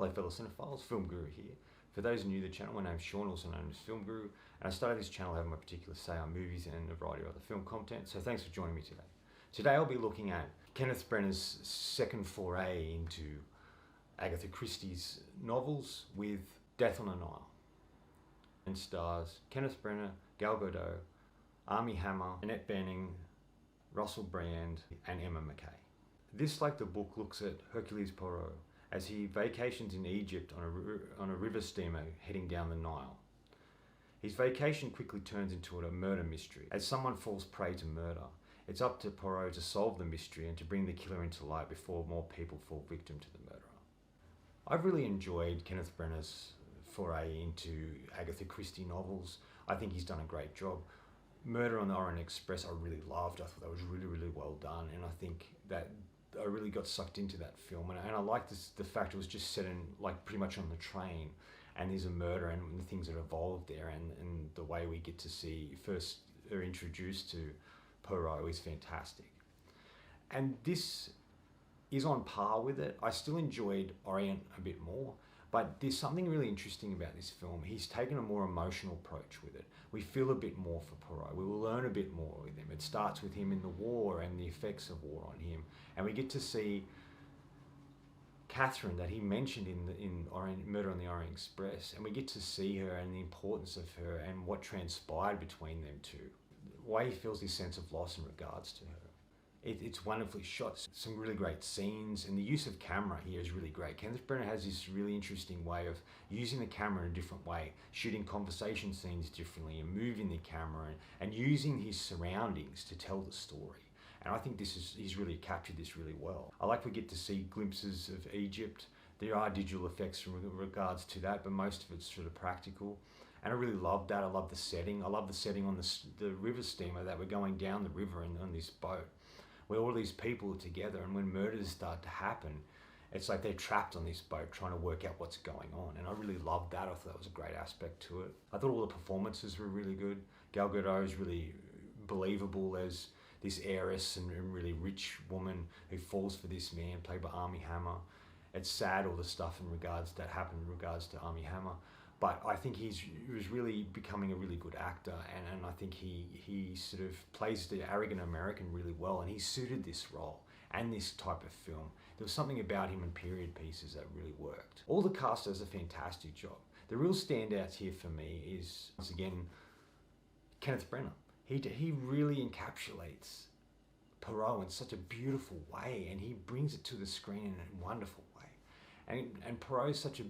Hello fellow cinephiles, Film Guru here. For those new to the channel, my name is Sean, also known as Film Guru, and I started this channel having my particular say on movies and a variety of other film content, so thanks for joining me today. Today I'll be looking at Kenneth Branagh's second foray into Agatha Christie's novels with Death on the Nile, and stars Kenneth Branagh, Gal Gadot, Armie Hammer, Annette Bening, Russell Brand, and Emma Mackey. This, like the book, looks at Hercule Poirot as he vacations in Egypt on a river steamer heading down the Nile. His vacation quickly turns into a murder mystery. As someone falls prey to murder, it's up to Poirot to solve the mystery and to bring the killer into light before more people fall victim to the murderer. I've really enjoyed Kenneth Branagh's foray into Agatha Christie novels. I think he's done a great job. Murder on the Orient Express I really loved. I thought that was really well done, and I think that I really got sucked into that film, and I like the fact it was just set in like pretty much on the train, and there's a murder and the things that evolved there, and the way we get to see first are introduced to Poirot is fantastic. And this is on par with it. I still enjoyed Orient a bit more, but there's something really interesting about this film. He's taken a more emotional approach with it. We feel a bit more for Poirot. We will learn a bit more with him. It starts with him in the war and the effects of war on him. And we get to see Catherine that he mentioned in Murder on the Orient Express. And we get to see her and the importance of her and what transpired between them two. Why he feels this sense of loss in regards to her. It's wonderfully shot, some really great scenes, and the use of camera here is really great. Kenneth Branagh has this really interesting way of using the camera in a different way, shooting conversation scenes differently and moving the camera and using his surroundings to tell the story. And I think he's really captured this really well. I like we get to see glimpses of Egypt. There are digital effects in regards to that, but most of it's sort of practical. And I really love that. I love the setting. I love the setting on the river steamer that we're going down the river on this boat, where all these people are together, and when murders start to happen, it's like they're trapped on this boat trying to work out what's going on. And I really loved that. I thought that was a great aspect to it. I thought all the performances were really good. Gal Gadot is really believable as this heiress and really rich woman who falls for this man, played by Armie Hammer. It's sad, all the stuff in regards that happened in regards to Armie Hammer. But I think he was really becoming a really good actor, and I think he sort of plays the arrogant American really well, and he suited this role and this type of film. There was something about him in period pieces that really worked. All the cast does a fantastic job. The real standouts here for me is, once again, Kenneth Branagh. He really encapsulates Poirot in such a beautiful way, and he brings it to the screen in a wonderful way. And Poirot is such a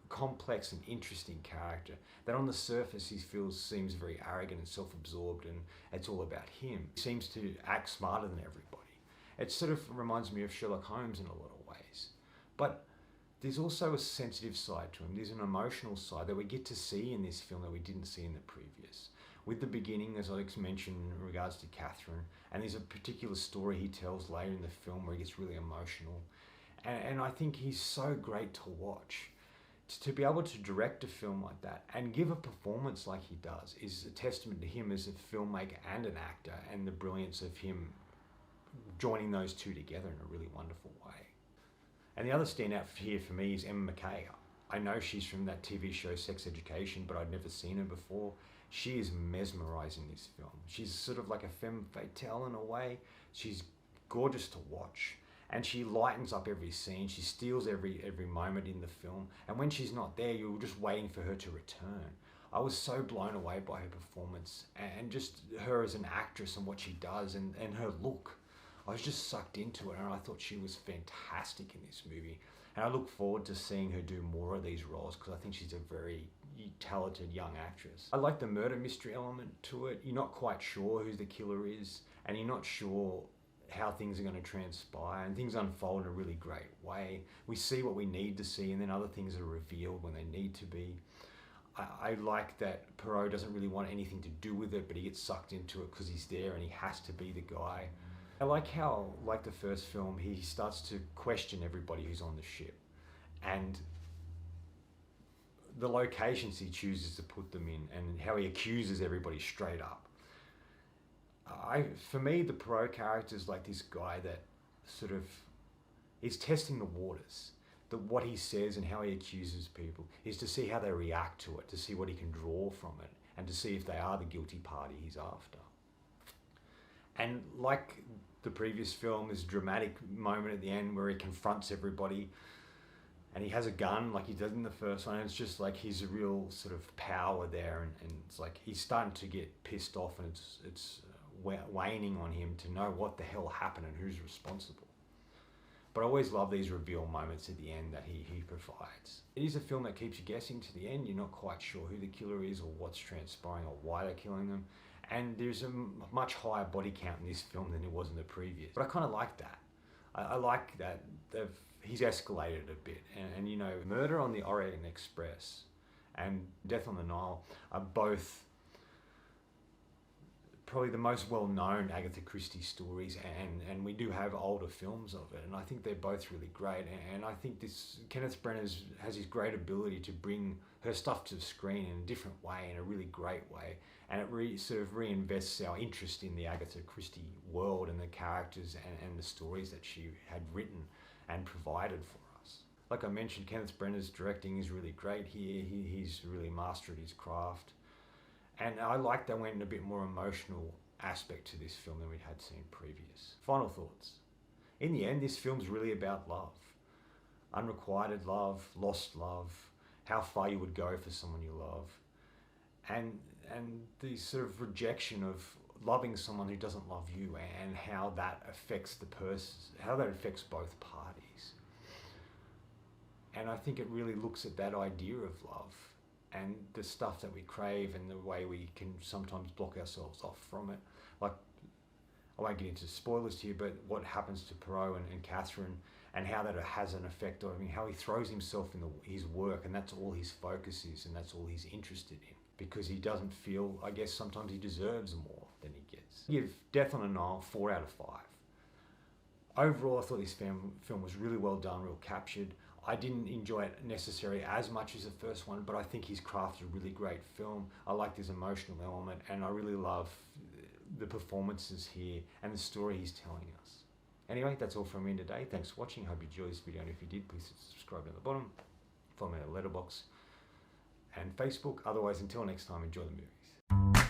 complex and interesting character that on the surface seems very arrogant and self-absorbed, and it's all about him. He seems to act smarter than everybody. It sort of reminds me of Sherlock Holmes in a lot of ways. But there's also a sensitive side to him. There's an emotional side that we get to see in this film that we didn't see in the previous. With the beginning, as I mentioned in regards to Catherine, and there's a particular story he tells later in the film where he gets really emotional. And I think he's so great to watch. To be able to direct a film like that and give a performance like he does is a testament to him as a filmmaker and an actor, and the brilliance of him joining those two together in a really wonderful way. And the other standout here for me is Emma Mackey. I know she's from that TV show Sex Education, but I'd never seen her before. She is mesmerizing this film. She's sort of like a femme fatale in a way. She's gorgeous to watch. And she lightens up every scene. She steals every moment in the film. And when she's not there, you're just waiting for her to return. I was so blown away by her performance and just her as an actress and what she does and her look. I was just sucked into it, and I thought she was fantastic in this movie. And I look forward to seeing her do more of these roles because I think she's a very talented young actress. I like the murder mystery element to it. You're not quite sure who the killer is, and you're not sure how things are going to transpire, and things unfold in a really great way. We see what we need to see, and then other things are revealed when they need to be. I like that Poirot doesn't really want anything to do with it, but he gets sucked into it because he's there and he has to be the guy. I like how, like the first film, he starts to question everybody who's on the ship and the locations he chooses to put them in, and how he accuses everybody straight up. For me, the Poirot character is like this guy that sort of is testing the waters. what he says and how he accuses people, is to see how they react to it, to see what he can draw from it, and to see if they are the guilty party he's after. And like the previous film, this dramatic moment at the end where he confronts everybody and he has a gun like he did in the first one, and it's just like he's a real sort of power there, and it's like he's starting to get pissed off, and it's waning on him to know what the hell happened and who's responsible. But I always love these reveal moments at the end that he provides. It is a film that keeps you guessing to the end. You're not quite sure who the killer is or what's transpiring or why they're killing them. And there's a much higher body count in this film than there was in the previous. But I kind of like that. I like that he's escalated a bit. And you know, Murder on the Orient Express and Death on the Nile are both probably the most well-known Agatha Christie stories, and we do have older films of it, and I think they're both really great. And I think Kenneth Braugh has his great ability to bring her stuff to the screen in a different way, in a really great way, and it sort of reinvests our interest in the Agatha Christie world and the characters and the stories that she had written and provided for us. Like I mentioned, Kenneth Branagh's directing is really great here. He's really mastered his craft. And I like that went in a bit more emotional aspect to this film than we had seen previous. Final thoughts. In the end, this film's really about love. Unrequited love, lost love, how far you would go for someone you love. And the sort of rejection of loving someone who doesn't love you, and how that affects the person, how that affects both parties. And I think it really looks at that idea of love and the stuff that we crave and the way we can sometimes block ourselves off from it. Like, I won't get into spoilers here, but what happens to Poirot and Catherine, and how that has an effect on him, how he throws himself in his work, and that's all his focus is, and that's all he's interested in, because he doesn't feel, I guess sometimes he deserves more than he gets. I give Death on the Nile 4 out of 5. Overall, I thought this film was really well done, real captured. I didn't enjoy it necessarily as much as the first one, but I think he's crafted a really great film. I like this emotional element, and I really love the performances here and the story he's telling us. Anyway, that's all from me today. Thanks for watching. Hope you enjoyed this video, and if you did, please subscribe down the bottom. Follow me on Letterboxd and Facebook. Otherwise, until next time, enjoy the movies.